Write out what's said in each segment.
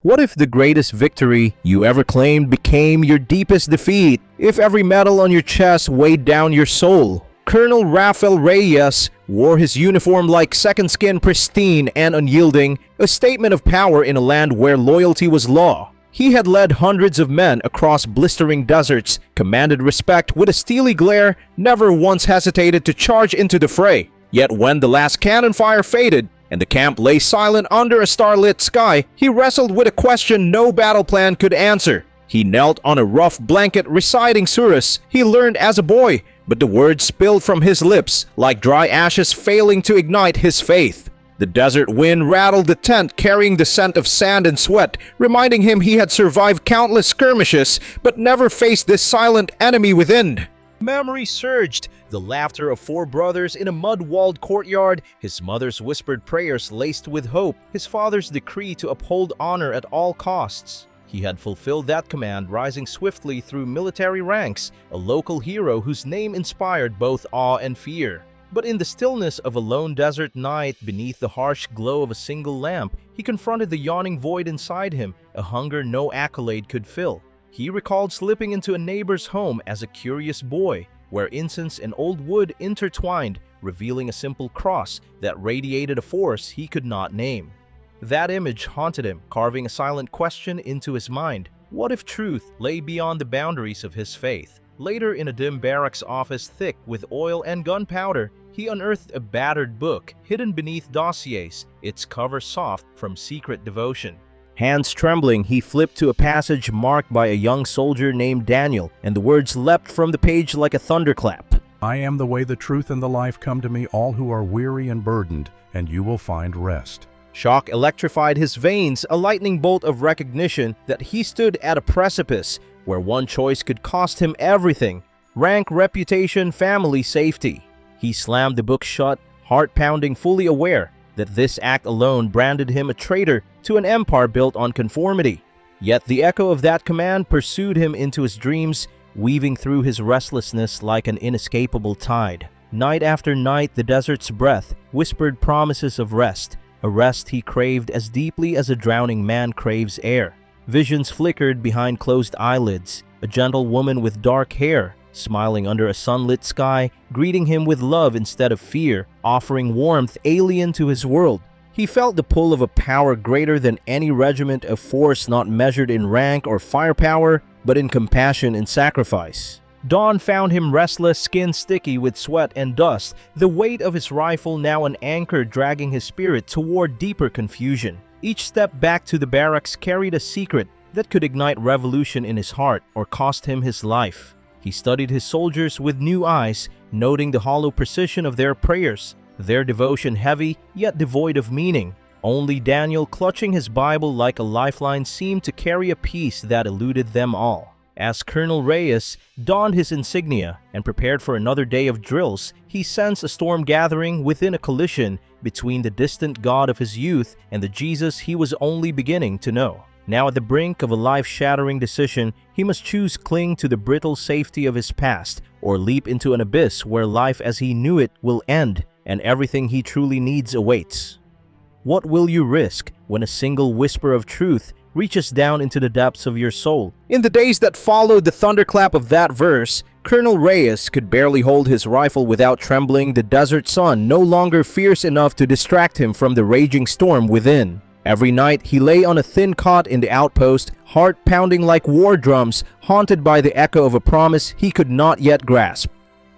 What if the greatest victory you ever claimed became your deepest defeat? If every medal on your chest weighed down your soul? Colonel Rafael Reyes wore his uniform like second skin, pristine and unyielding, a statement of power in a land where loyalty was law. He had led hundreds of men across blistering deserts, commanded respect with a steely glare, never once hesitated to charge into the fray. Yet when the last cannon fire faded, and the camp lay silent under a starlit sky, he wrestled with a question no battle plan could answer. He knelt on a rough blanket reciting surahs he learned as a boy, but the words spilled from his lips like dry ashes failing to ignite his faith. The desert wind rattled the tent, carrying the scent of sand and sweat, reminding him he had survived countless skirmishes but never faced this silent enemy within. Memory surged, the laughter of four brothers in a mud-walled courtyard, his mother's whispered prayers laced with hope, his father's decree to uphold honor at all costs. He had fulfilled that command, rising swiftly through military ranks, a local hero whose name inspired both awe and fear. But in the stillness of a lone desert night, beneath the harsh glow of a single lamp, he confronted the yawning void inside him, a hunger no accolade could fill. He recalled slipping into a neighbor's home as a curious boy, where incense and old wood intertwined, revealing a simple cross that radiated a force he could not name. That image haunted him, carving a silent question into his mind. What if truth lay beyond the boundaries of his faith? Later, in a dim barracks office thick with oil and gunpowder, he unearthed a battered book hidden beneath dossiers, its cover soft from secret devotion. Hands trembling, he flipped to a passage marked by a young soldier named Daniel, and the words leapt from the page like a thunderclap. I am the way, the truth, and the life. Come to me, all who are weary and burdened, and you will find rest. Shock electrified his veins, a lightning bolt of recognition that he stood at a precipice where one choice could cost him everything: rank, reputation, family, safety. He slammed the book shut, heart pounding, fully aware that this act alone branded him a traitor to an empire built on conformity. Yet the echo of that command pursued him into his dreams, weaving through his restlessness like an inescapable tide. Night after night, the desert's breath whispered promises of rest, a rest he craved as deeply as a drowning man craves air. Visions flickered behind closed eyelids, a gentle woman with dark hair, smiling under a sunlit sky, greeting him with love instead of fear, offering warmth alien to his world. He felt the pull of a power greater than any regiment, of force not measured in rank or firepower, but in compassion and sacrifice. Dawn found him restless, skin sticky with sweat and dust, the weight of his rifle now an anchor dragging his spirit toward deeper confusion. Each step back to the barracks carried a secret that could ignite revolution in his heart or cost him his life. He studied his soldiers with new eyes, noting the hollow precision of their prayers, their devotion heavy yet devoid of meaning. Only Daniel, clutching his Bible like a lifeline, seemed to carry a peace that eluded them all. As Colonel Reyes donned his insignia and prepared for another day of drills, he sensed a storm gathering within, a collision between the distant God of his youth and the Jesus he was only beginning to know. Now at the brink of a life-shattering decision, he must choose cling to the brittle safety of his past or leap into an abyss where life as he knew it will end and everything he truly needs awaits. What will you risk when a single whisper of truth reaches down into the depths of your soul? In the days that followed the thunderclap of that verse, Colonel Reyes could barely hold his rifle without trembling, the desert sun no longer fierce enough to distract him from the raging storm within. Every night, he lay on a thin cot in the outpost, heart pounding like war drums, haunted by the echo of a promise he could not yet grasp.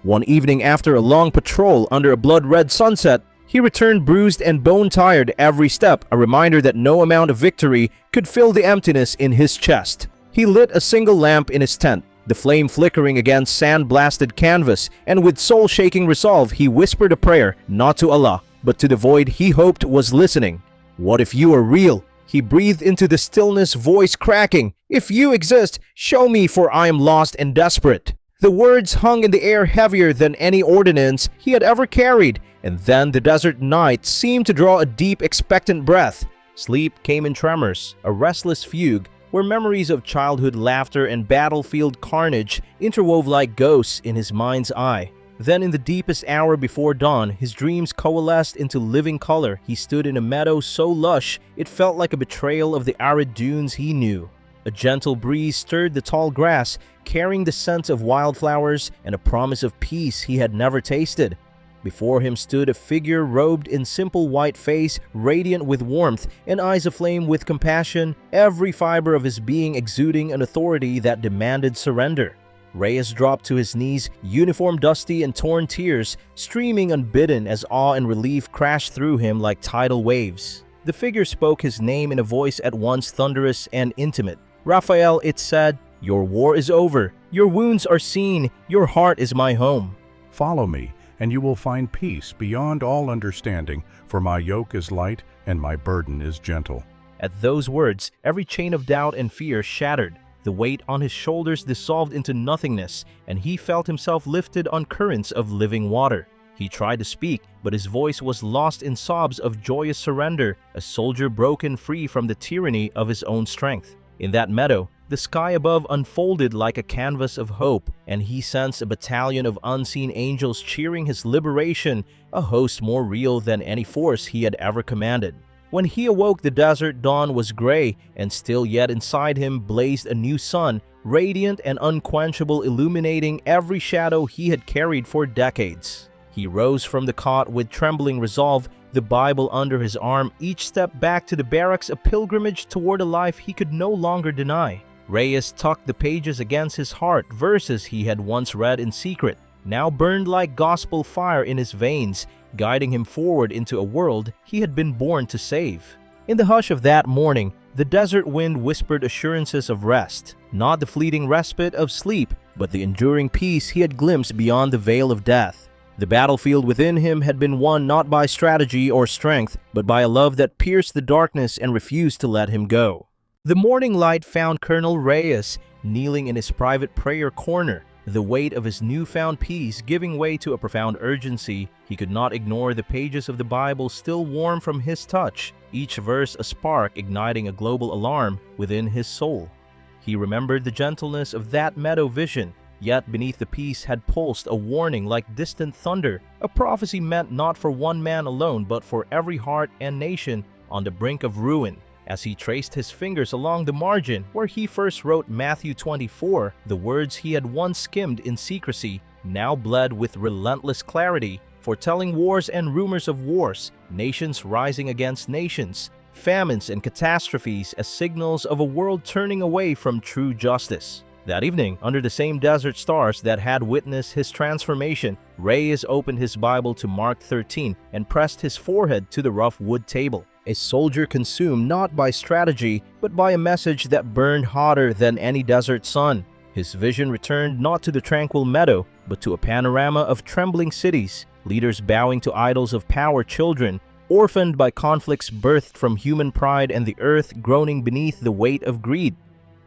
One evening, after a long patrol under a blood-red sunset, he returned bruised and bone-tired every step, a reminder that no amount of victory could fill the emptiness in his chest. He lit a single lamp in his tent, the flame flickering against sand-blasted canvas, and with soul-shaking resolve, he whispered a prayer, not to Allah, but to the void he hoped was listening. What if you are real? He breathed into the stillness, voice cracking. If you exist, show me, for I am lost and desperate. The words hung in the air heavier than any ordnance he had ever carried, and then the desert night seemed to draw a deep, expectant breath. Sleep came in tremors, a restless fugue, where memories of childhood laughter and battlefield carnage interwove like ghosts in his mind's eye. Then in the deepest hour before dawn, his dreams coalesced into living color. He stood in a meadow so lush, it felt like a betrayal of the arid dunes he knew. A gentle breeze stirred the tall grass, carrying the scent of wildflowers and a promise of peace he had never tasted. Before him stood a figure robed in simple white face, radiant with warmth and eyes aflame with compassion, every fiber of his being exuding an authority that demanded surrender. Reyes dropped to his knees, uniform dusty and torn, tears streaming unbidden as awe and relief crashed through him like tidal waves. The figure spoke his name in a voice at once thunderous and intimate. "Raphael," it said, "your war is over. Your wounds are seen. Your heart is my home. Follow me, and you will find peace beyond all understanding, for my yoke is light and my burden is gentle." At those words, every chain of doubt and fear shattered. The weight on his shoulders dissolved into nothingness, and he felt himself lifted on currents of living water. He tried to speak, but his voice was lost in sobs of joyous surrender, a soldier broken free from the tyranny of his own strength. In that meadow, the sky above unfolded like a canvas of hope, and he sensed a battalion of unseen angels cheering his liberation, a host more real than any force he had ever commanded. When he awoke, the desert dawn was gray, and still yet inside him blazed a new sun, radiant and unquenchable, illuminating every shadow he had carried for decades. He rose from the cot with trembling resolve, the Bible under his arm, each step back to the barracks a pilgrimage toward a life he could no longer deny. Reyes tucked the pages against his heart, verses he had once read in secret, now burned like gospel fire in his veins, guiding him forward into a world he had been born to save. In the hush of that morning, the desert wind whispered assurances of rest, not the fleeting respite of sleep, but the enduring peace he had glimpsed beyond the veil of death. The battlefield within him had been won not by strategy or strength, but by a love that pierced the darkness and refused to let him go. The morning light found Colonel Reyes kneeling in his private prayer corner, the weight of his newfound peace giving way to a profound urgency. He could not ignore the pages of the Bible still warm from his touch, each verse a spark igniting a global alarm within his soul. He remembered the gentleness of that meadow vision, yet beneath the peace had pulsed a warning like distant thunder, a prophecy meant not for one man alone but for every heart and nation on the brink of ruin. As he traced his fingers along the margin where he first wrote Matthew 24, the words he had once skimmed in secrecy now bled with relentless clarity, foretelling wars and rumors of wars, nations rising against nations, famines and catastrophes as signals of a world turning away from true justice. That evening, under the same desert stars that had witnessed his transformation, Reyes opened his Bible to Mark 13 and pressed his forehead to the rough wood table. A soldier consumed not by strategy, but by a message that burned hotter than any desert sun. His vision returned not to the tranquil meadow, but to a panorama of trembling cities, leaders bowing to idols of power, children orphaned by conflicts birthed from human pride, and the earth groaning beneath the weight of greed.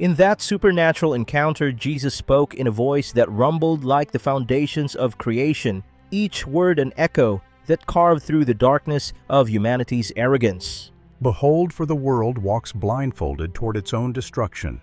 In that supernatural encounter, Jesus spoke in a voice that rumbled like the foundations of creation, each word an echo that carved through the darkness of humanity's arrogance. "Behold, for the world walks blindfolded toward its own destruction.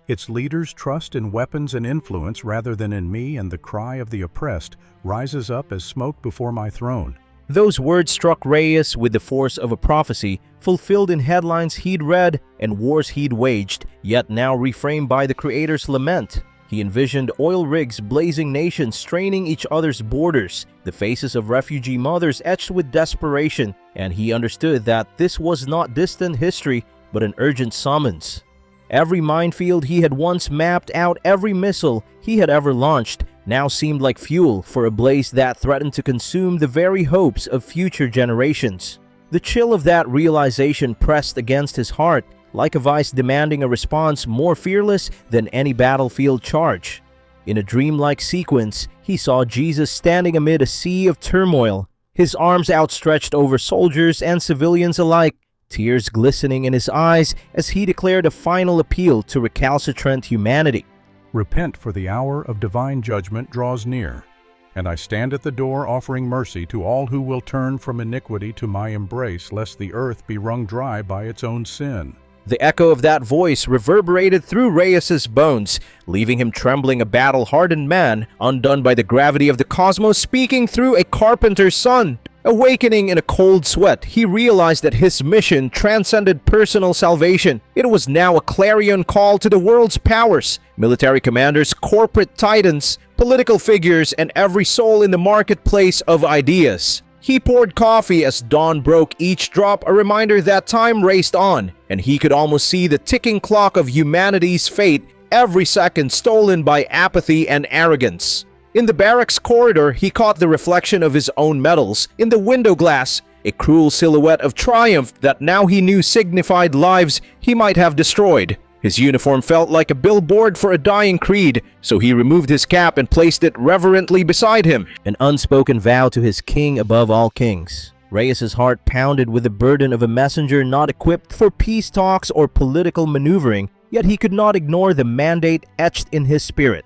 Its leaders trust in weapons and influence rather than in me, and the cry of the oppressed rises up as smoke before my throne." Those words struck Reyes with the force of a prophecy, fulfilled in headlines he'd read and wars he'd waged, yet now reframed by the Creator's lament. He envisioned oil rigs blazing, nations straining each other's borders, the faces of refugee mothers etched with desperation, and he understood that this was not distant history, but an urgent summons. Every minefield he had once mapped out, every missile he had ever launched, now seemed like fuel for a blaze that threatened to consume the very hopes of future generations. The chill of that realization pressed against his heart, like a vice demanding a response more fearless than any battlefield charge. In a dreamlike sequence, he saw Jesus standing amid a sea of turmoil, his arms outstretched over soldiers and civilians alike, tears glistening in his eyes as he declared a final appeal to recalcitrant humanity. "Repent, for the hour of divine judgment draws near, and I stand at the door offering mercy to all who will turn from iniquity to my embrace, lest the earth be wrung dry by its own sin." The echo of that voice reverberated through Reyes's bones, leaving him trembling, a battle-hardened man, undone by the gravity of the cosmos, speaking through a carpenter's son. Awakening in a cold sweat, he realized that his mission transcended personal salvation. It was now a clarion call to the world's powers, military commanders, corporate titans, political figures, and every soul in the marketplace of ideas. He poured coffee as dawn broke, each drop a reminder that time raced on, and he could almost see the ticking clock of humanity's fate, every second stolen by apathy and arrogance. In the barracks corridor, he caught the reflection of his own medals in the window glass, a cruel silhouette of triumph that now he knew signified lives he might have destroyed. His uniform felt like a billboard for a dying creed, so he removed his cap and placed it reverently beside him, an unspoken vow to his king above all kings. Reyes's heart pounded with the burden of a messenger not equipped for peace talks or political maneuvering, yet he could not ignore the mandate etched in his spirit.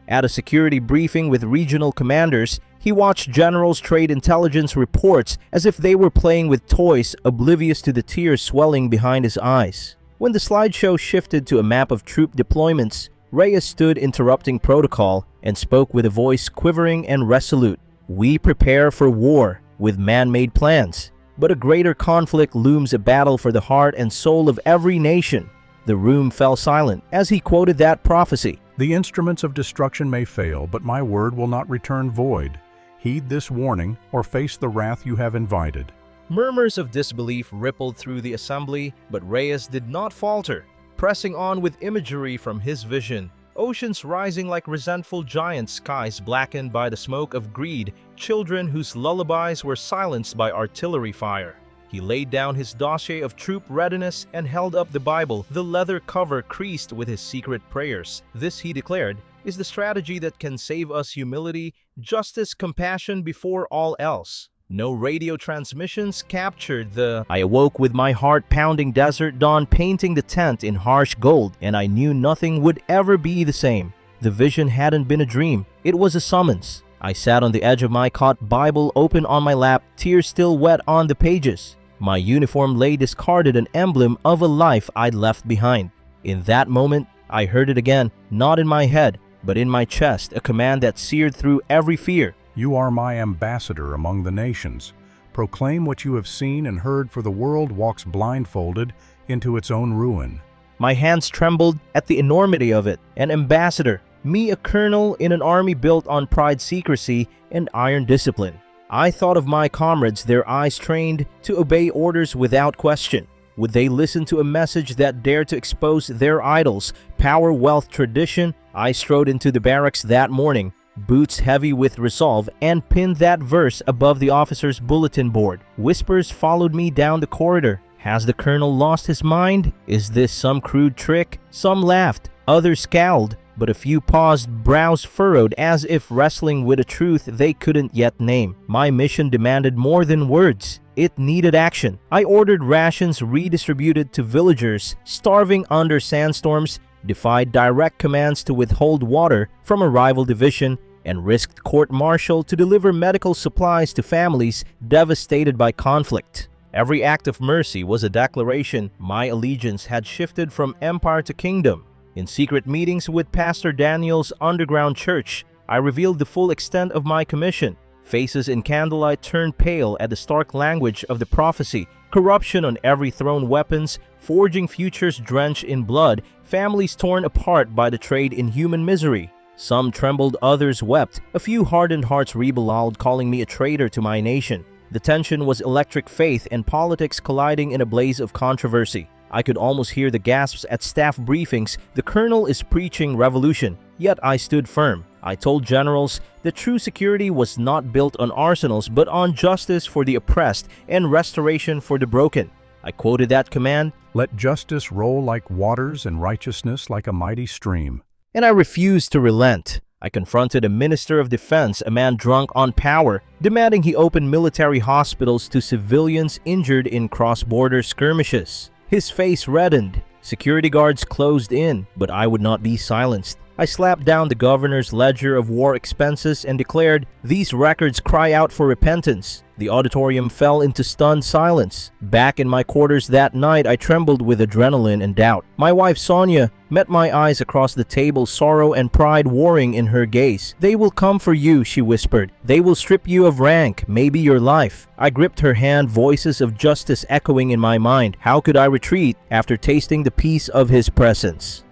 At a security briefing with regional commanders, he watched generals trade intelligence reports as if they were playing with toys, oblivious to the tears swelling behind his eyes. When the slideshow shifted to a map of troop deployments, Reyes stood interrupting protocol and spoke with a voice quivering and resolute. "We prepare for war with man-made plans, but a greater conflict looms, a battle for the heart and soul of every nation." The room fell silent as he quoted that prophecy. The instruments of destruction may fail, but my word will not return void. Heed this warning, or face the wrath you have invited. Murmurs of disbelief rippled through the assembly, but Reyes did not falter, pressing on with imagery from his vision. Oceans rising like resentful giants, skies blackened by the smoke of greed, children whose lullabies were silenced by artillery fire. He laid down his dossier of troop readiness and held up the Bible, the leather cover creased with his secret prayers. This, he declared, is the strategy that can save us: humility, justice, compassion before all else. No radio transmissions captured the I awoke with my heart pounding, desert dawn painting the tent in harsh gold, and I knew nothing would ever be the same. The vision hadn't been a dream, it was a summons. I sat on the edge of my cot, Bible open on my lap, tears still wet on the pages. My uniform lay discarded, an emblem of a life I'd left behind. In that moment, I heard it again, not in my head, but in my chest, a command that seared through every fear. You are my ambassador among the nations. Proclaim what you have seen and heard, for the world walks blindfolded into its own ruin. My hands trembled at the enormity of it. An ambassador, me, a colonel in an army built on pride, secrecy, and iron discipline. I thought of my comrades, their eyes trained to obey orders without question. Would they listen to a message that dared to expose their idols, power, wealth, tradition? I strode into the barracks that morning, boots heavy with resolve, and pinned that verse above the officer's bulletin board. Whispers followed me down the corridor. Has the colonel lost his mind? Is this some crude trick? Some laughed, others scowled, but a few paused, brows furrowed, as if wrestling with a truth they couldn't yet name. My mission demanded more than words. It needed action. I ordered rations redistributed to villagers starving under sandstorms, defied direct commands to withhold water from a rival division, and risked court-martial to deliver medical supplies to families devastated by conflict. Every act of mercy was a declaration my allegiance had shifted from empire to kingdom. In secret meetings with Pastor Daniel's underground church, I revealed the full extent of my commission. Faces in candlelight turned pale at the stark language of the prophecy. Corruption on every throne, weapons, forging futures drenched in blood, families torn apart by the trade in human misery. Some trembled, others wept. A few hardened hearts rebelled aloud, calling me a traitor to my nation. The tension was electric, faith and politics colliding in a blaze of controversy. I could almost hear the gasps at staff briefings. The colonel is preaching revolution. Yet I stood firm. I told generals that true security was not built on arsenals, but on justice for the oppressed and restoration for the broken. I quoted that command, "Let justice roll like waters and righteousness like a mighty stream." And I refused to relent. I confronted a minister of defense, a man drunk on power, demanding he open military hospitals to civilians injured in cross-border skirmishes. His face reddened. Security guards closed in, but I would not be silenced. I slapped down the governor's ledger of war expenses and declared, "These records cry out for repentance." The auditorium fell into stunned silence. Back in my quarters that night, I trembled with adrenaline and doubt. My wife, Sonia, met my eyes across the table, sorrow and pride warring in her gaze. "They will come for you," she whispered. "They will strip you of rank, maybe your life." I gripped her hand, voices of justice echoing in my mind. How could I retreat after tasting the peace of his presence?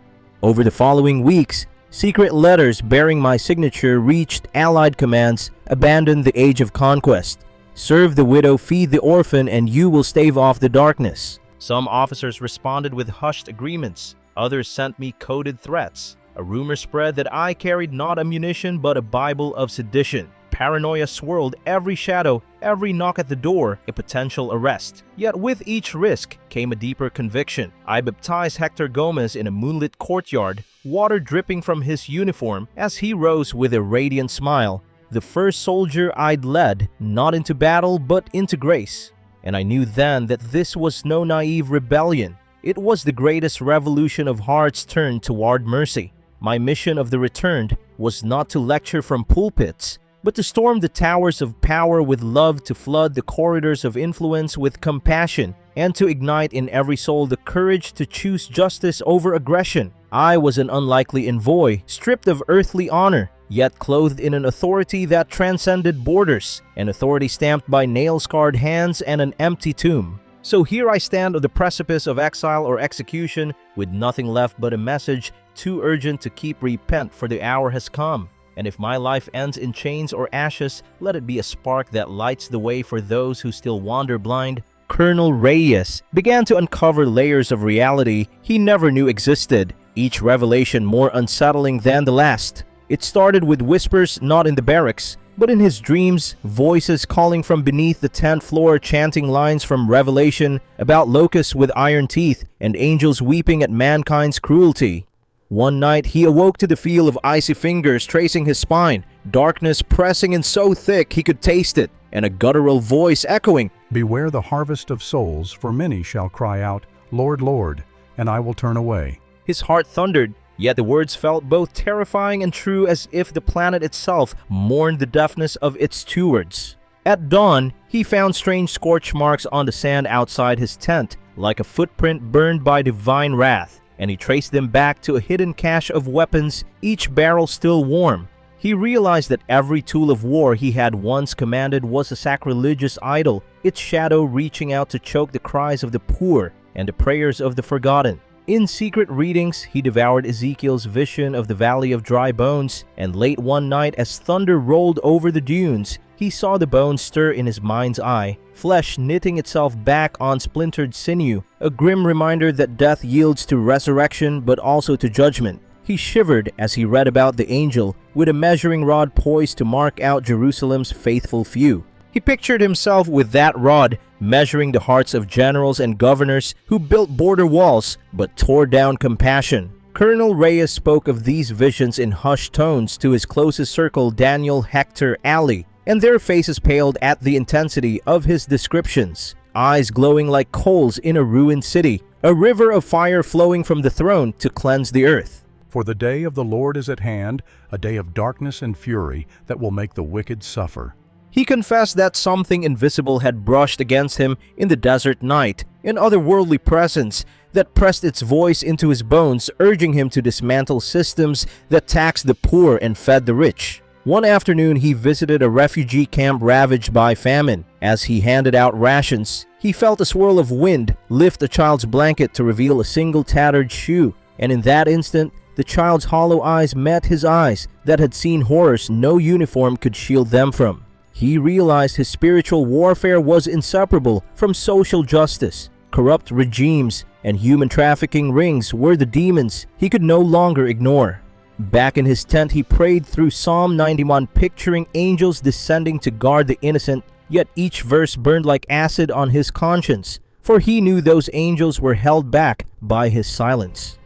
Over the following weeks, secret letters bearing my signature reached Allied commands. Abandon the age of conquest. Serve the widow, feed the orphan, and you will stave off the darkness. Some officers responded with hushed agreements. Others sent me coded threats. A rumor spread that I carried not ammunition but a Bible of sedition. Paranoia swirled every shadow, every knock at the door, a potential arrest. Yet with each risk came a deeper conviction. I baptized Hector Gomez in a moonlit courtyard, water dripping from his uniform as he rose with a radiant smile. The first soldier I'd led, not into battle but into grace. And I knew then that this was no naive rebellion. It was the greatest revolution of hearts turned toward mercy. My mission of the returned was not to lecture from pulpits, but to storm the towers of power with love, to flood the corridors of influence with compassion, and to ignite in every soul the courage to choose justice over aggression. I was an unlikely envoy, stripped of earthly honor, yet clothed in an authority that transcended borders, an authority stamped by nail-scarred hands and an empty tomb. So here I stand on the precipice of exile or execution, with nothing left but a message too urgent to keep. Repent, for the hour has come. And if my life ends in chains or ashes, let it be a spark that lights the way for those who still wander blind. Colonel Reyes began to uncover layers of reality he never knew existed, each revelation more unsettling than the last. It started with whispers not in the barracks, but in his dreams, voices calling from beneath the 10th floor chanting lines from Revelation about locusts with iron teeth and angels weeping at mankind's cruelty. One night, he awoke to the feel of icy fingers tracing his spine, darkness pressing in so thick he could taste it, and a guttural voice echoing, "Beware the harvest of souls, for many shall cry out, 'Lord, Lord,' and I will turn away." His heart thundered, yet the words felt both terrifying and true, as if the planet itself mourned the deafness of its stewards. At dawn, he found strange scorch marks on the sand outside his tent, like a footprint burned by divine wrath, and he traced them back to a hidden cache of weapons, each barrel still warm. He realized that every tool of war he had once commanded was a sacrilegious idol, its shadow reaching out to choke the cries of the poor and the prayers of the forgotten. In secret readings, he devoured Ezekiel's vision of the Valley of Dry Bones, and late one night as thunder rolled over the dunes, he saw the bones stir in his mind's eye, flesh knitting itself back on splintered sinew, a grim reminder that death yields to resurrection but also to judgment. He shivered as he read about the angel with a measuring rod poised to mark out Jerusalem's faithful few. He pictured himself with that rod, measuring the hearts of generals and governors who built border walls but tore down compassion. Colonel Reyes spoke of these visions in hushed tones to his closest circle, Daniel, Hector, Ali, and their faces paled at the intensity of his descriptions. Eyes glowing like coals in a ruined city, a river of fire flowing from the throne to cleanse the earth. For the day of the Lord is at hand, a day of darkness and fury that will make the wicked suffer. He confessed that something invisible had brushed against him in the desert night, an otherworldly presence that pressed its voice into his bones, urging him to dismantle systems that taxed the poor and fed the rich. One afternoon, he visited a refugee camp ravaged by famine. As he handed out rations, he felt a swirl of wind lift a child's blanket to reveal a single tattered shoe, and in that instant, the child's hollow eyes met his eyes that had seen horrors no uniform could shield them from. He realized his spiritual warfare was inseparable from social justice. Corrupt regimes and human trafficking rings were the demons he could no longer ignore. Back in his tent, he prayed through Psalm 91, picturing angels descending to guard the innocent, yet each verse burned like acid on his conscience, for he knew those angels were held back by his silence.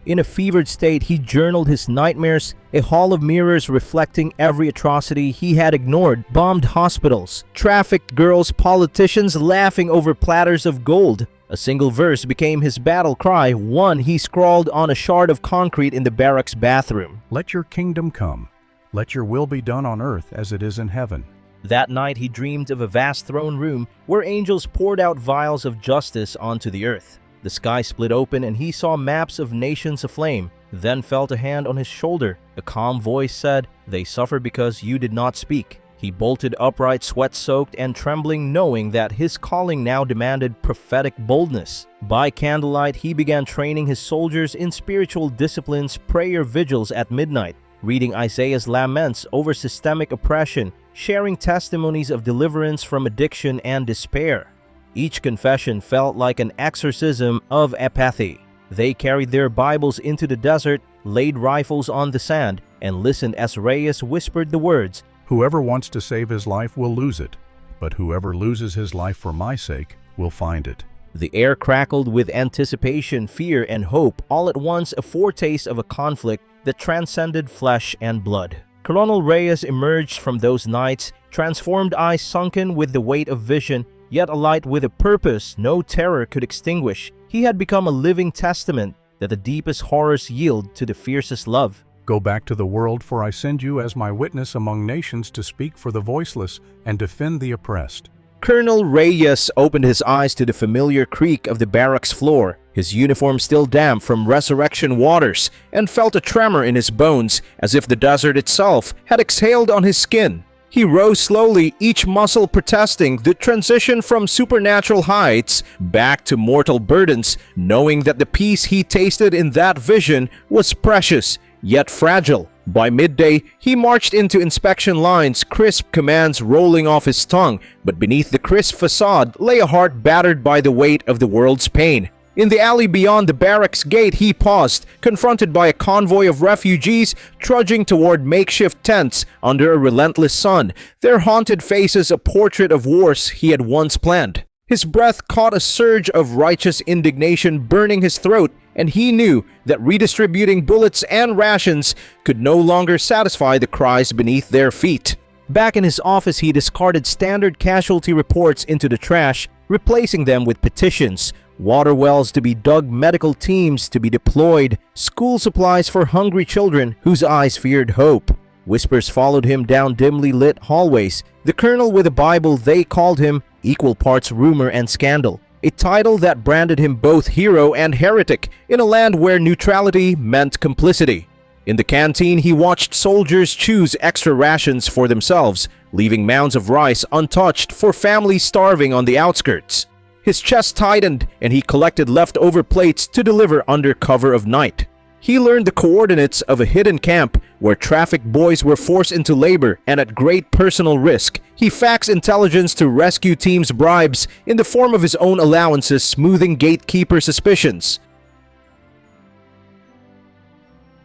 In a fevered state, he journaled his nightmares, a hall of mirrors reflecting every atrocity he had ignored, bombed hospitals, trafficked girls, politicians laughing over platters of gold, A single verse became his battle cry, one he scrawled on a shard of concrete in the barracks bathroom. Let your kingdom come. Let your will be done on earth as it is in heaven. That night he dreamed of a vast throne room where angels poured out vials of justice onto the earth. The sky split open and he saw maps of nations aflame, then felt a hand on his shoulder. A calm voice said, "They suffer because you did not speak." He bolted upright, sweat-soaked and trembling, knowing that his calling now demanded prophetic boldness. By candlelight, he began training his soldiers in spiritual disciplines, prayer vigils at midnight, reading Isaiah's laments over systemic oppression, sharing testimonies of deliverance from addiction and despair. Each confession felt like an exorcism of apathy. They carried their Bibles into the desert, laid rifles on the sand, and listened as Reyes whispered the words, Whoever wants to save his life will lose it, but whoever loses his life for my sake will find it. The air crackled with anticipation, fear, and hope, all at once a foretaste of a conflict that transcended flesh and blood. Colonel Reyes emerged from those nights, transformed eyes sunken with the weight of vision, yet alight with a purpose no terror could extinguish. He had become a living testament that the deepest horrors yield to the fiercest love. Go back to the world, for I send you as my witness among nations to speak for the voiceless and defend the oppressed. Colonel Reyes opened his eyes to the familiar creak of the barracks floor, his uniform still damp from resurrection waters, and felt a tremor in his bones as if the desert itself had exhaled on his skin. He rose slowly, each muscle protesting the transition from supernatural heights back to mortal burdens, knowing that the peace he tasted in that vision was precious, yet fragile. By midday, he marched into inspection lines, crisp commands rolling off his tongue, but beneath the crisp facade lay a heart battered by the weight of the world's pain. In the alley beyond the barracks gate, he paused, confronted by a convoy of refugees trudging toward makeshift tents under a relentless sun, their haunted faces a portrait of wars he had once planned. His breath caught a surge of righteous indignation burning his throat, and he knew that redistributing bullets and rations could no longer satisfy the cries beneath their feet. Back in his office, he discarded standard casualty reports into the trash, replacing them with petitions, water wells to be dug, medical teams to be deployed, school supplies for hungry children whose eyes feared hope. Whispers followed him down dimly lit hallways. The colonel with a Bible, they called him, equal parts rumor and scandal, a title that branded him both hero and heretic in a land where neutrality meant complicity. In the canteen, he watched soldiers choose extra rations for themselves, leaving mounds of rice untouched for families starving on the outskirts. His chest tightened, and he collected leftover plates to deliver under cover of night. He learned the coordinates of a hidden camp where trafficked boys were forced into labor, and at great personal risk, he faxed intelligence to rescue teams' bribes in the form of his own allowances, smoothing gatekeeper suspicions.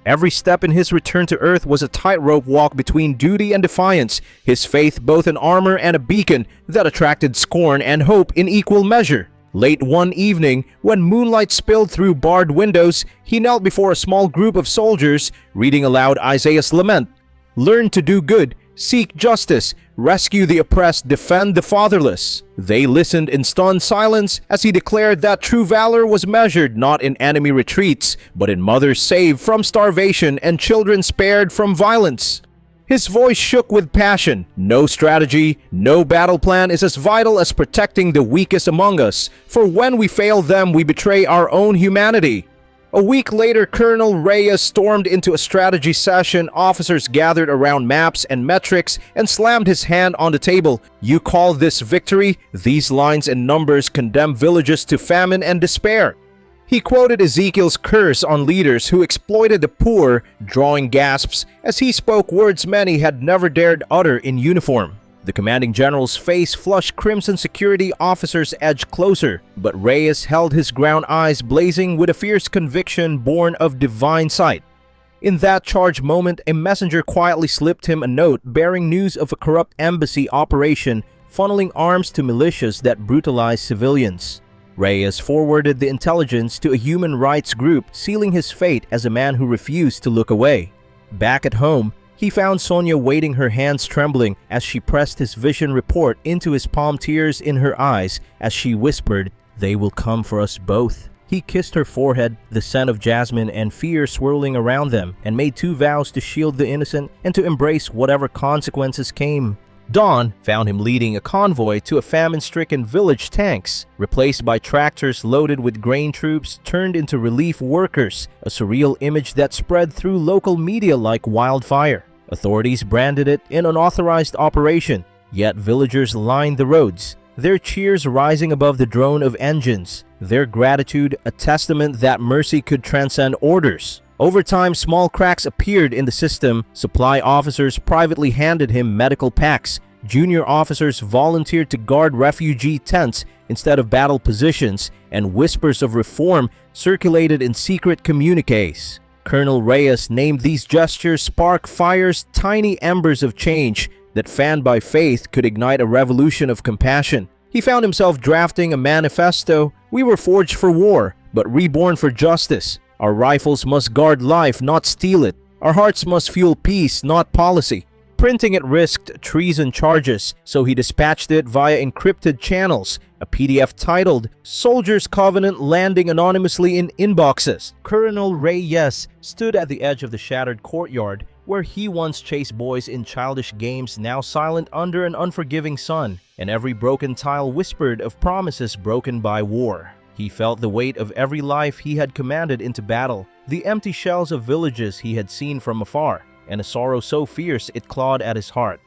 Every step in his return to Earth was a tightrope walk between duty and defiance, his faith both an armor and a beacon that attracted scorn and hope in equal measure. Late one evening, when moonlight spilled through barred windows, he knelt before a small group of soldiers, reading aloud Isaiah's lament. Learn to do good, seek justice, rescue the oppressed, defend the fatherless. They listened in stunned silence as he declared that true valor was measured not in enemy retreats, but in mothers saved from starvation and children spared from violence. His voice shook with passion. No strategy, no battle plan is as vital as protecting the weakest among us, for when we fail them, we betray our own humanity. A week later, Colonel Reyes stormed into a strategy session. Officers gathered around maps and metrics and slammed his hand on the table. You call this victory? These lines and numbers condemn villages to famine and despair. He quoted Ezekiel's curse on leaders who exploited the poor, drawing gasps as he spoke words many had never dared utter in uniform. The commanding general's face flushed crimson. Security officers edged closer, but Reyes held his ground, eyes blazing with a fierce conviction born of divine sight. In that charged moment, a messenger quietly slipped him a note bearing news of a corrupt embassy operation funneling arms to militias that brutalized civilians. Reyes forwarded the intelligence to a human rights group, sealing his fate as a man who refused to look away. Back at home, he found Sonia waiting, her hands trembling as she pressed his vision report into his palm, tears in her eyes as she whispered, They will come for us both." He kissed her forehead, the scent of jasmine and fear swirling around them, and made 2 vows to shield the innocent and to embrace whatever consequences came. Dawn found him leading a convoy to a famine-stricken village. Tanks, replaced by tractors loaded with grain troops, turned into relief workers, a surreal image that spread through local media like wildfire. Authorities branded it an unauthorized operation, yet villagers lined the roads, their cheers rising above the drone of engines, their gratitude a testament that mercy could transcend orders. Over time, small cracks appeared in the system. Supply officers privately handed him medical packs. Junior officers volunteered to guard refugee tents instead of battle positions, and whispers of reform circulated in secret communiques. Colonel Reyes named these gestures spark fires, tiny embers of change that, fanned by faith, could ignite a revolution of compassion. He found himself drafting a manifesto. "We were forged for war, but reborn for justice. Our rifles must guard life, not steal it. Our hearts must fuel peace, not policy." Printing it risked treason charges, so he dispatched it via encrypted channels, a PDF titled "Soldiers' Covenant" landing anonymously in inboxes. Colonel Reyes stood at the edge of the shattered courtyard, where he once chased boys in childish games, now silent under an unforgiving sun, and every broken tile whispered of promises broken by war. He felt the weight of every life he had commanded into battle, the empty shells of villages he had seen from afar, and a sorrow so fierce it clawed at his heart.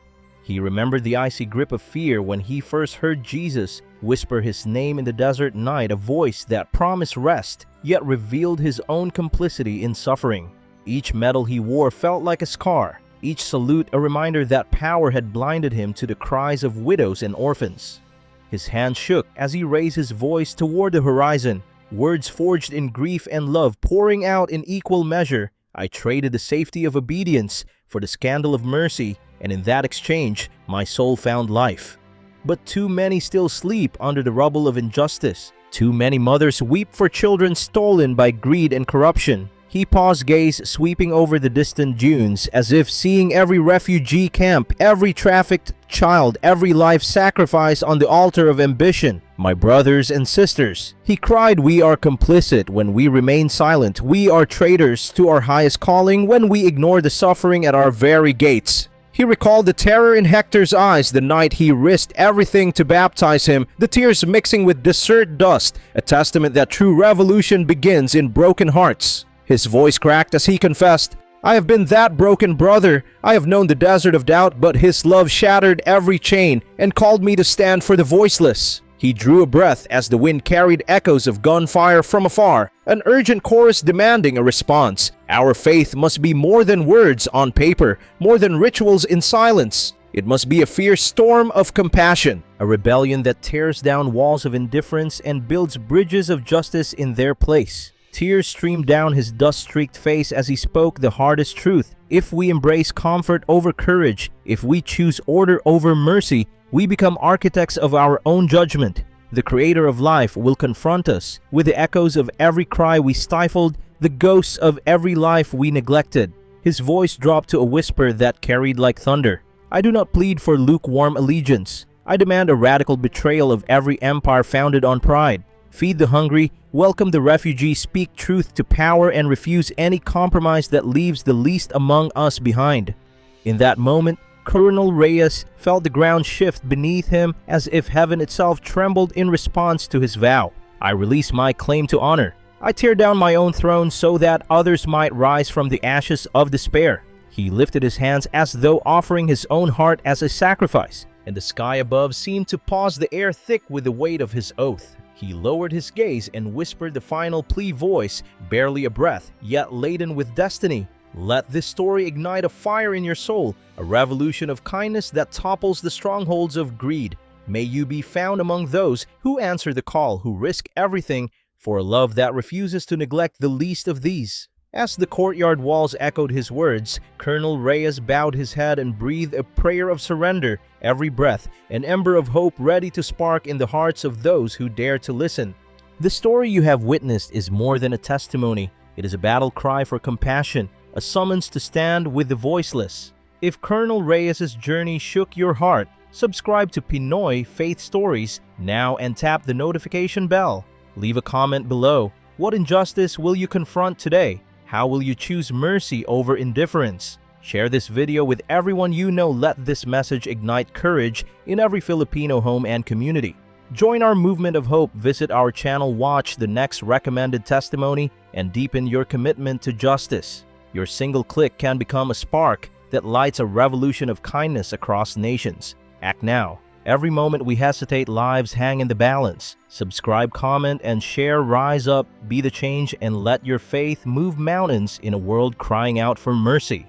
He remembered the icy grip of fear when he first heard Jesus whisper his name in the desert night, a voice that promised rest, yet revealed his own complicity in suffering. Each medal he wore felt like a scar, each salute a reminder that power had blinded him to the cries of widows and orphans. His hand shook as he raised his voice toward the horizon, words forged in grief and love pouring out in equal measure. "I traded the safety of obedience for the scandal of mercy, and in that exchange, my soul found life. But too many still sleep under the rubble of injustice. Too many mothers weep for children stolen by greed and corruption." He paused, gaze sweeping over the distant dunes, as if seeing every refugee camp, every trafficked child, every life sacrificed on the altar of ambition. "My brothers and sisters," he cried, "we are complicit when we remain silent. We are traitors to our highest calling when we ignore the suffering at our very gates." He recalled the terror in Hector's eyes the night he risked everything to baptize him, the tears mixing with desert dust, a testament that true revolution begins in broken hearts. His voice cracked as he confessed, "I have been that broken brother. I have known the desert of doubt, but his love shattered every chain and called me to stand for the voiceless." He drew a breath as the wind carried echoes of gunfire from afar, an urgent chorus demanding a response. Our faith must be more than words on paper, more than rituals in silence. It must be a fierce storm of compassion, a rebellion that tears down walls of indifference and builds bridges of justice in their place. Tears streamed down his dust-streaked face as he spoke the hardest truth. If we embrace comfort over courage, if we choose order over mercy, we become architects of our own judgment. The Creator of life will confront us with the echoes of every cry we stifled, the ghosts of every life we neglected. His voice dropped to a whisper that carried like thunder. "I do not plead for lukewarm allegiance. I demand a radical betrayal of every empire founded on pride. Feed the hungry, welcome the refugee, speak truth to power, and refuse any compromise that leaves the least among us behind." In that moment, Colonel Reyes felt the ground shift beneath him as if heaven itself trembled in response to his vow. "I release my claim to honor. I tear down my own throne so that others might rise from the ashes of despair." He lifted his hands as though offering his own heart as a sacrifice, and the sky above seemed to pause, the air thick with the weight of his oath. He lowered his gaze and whispered the final plea, voice barely a breath, yet laden with destiny. "Let this story ignite a fire in your soul, a revolution of kindness that topples the strongholds of greed. May you be found among those who answer the call, who risk everything for a love that refuses to neglect the least of these." As the courtyard walls echoed his words, Colonel Reyes bowed his head and breathed a prayer of surrender, every breath an ember of hope ready to spark in the hearts of those who dare to listen. The story you have witnessed is more than a testimony. It is a battle cry for compassion, a summons to stand with the voiceless. If Colonel Reyes's journey shook your heart, Subscribe to Pinoy Faith Stories now and tap the notification bell. Leave a comment below. What injustice will you confront today? How will you choose mercy over indifference? Share this video with everyone you know. Let this message ignite courage in every Filipino home and community. Join our movement of hope. Visit our channel, watch the next recommended testimony, and deepen your commitment to justice. Your single click can become a spark that lights a revolution of kindness across nations. Act now. Every moment we hesitate, lives hang in the balance. Subscribe, comment, and share. Rise up, be the change, and let your faith move mountains in a world crying out for mercy.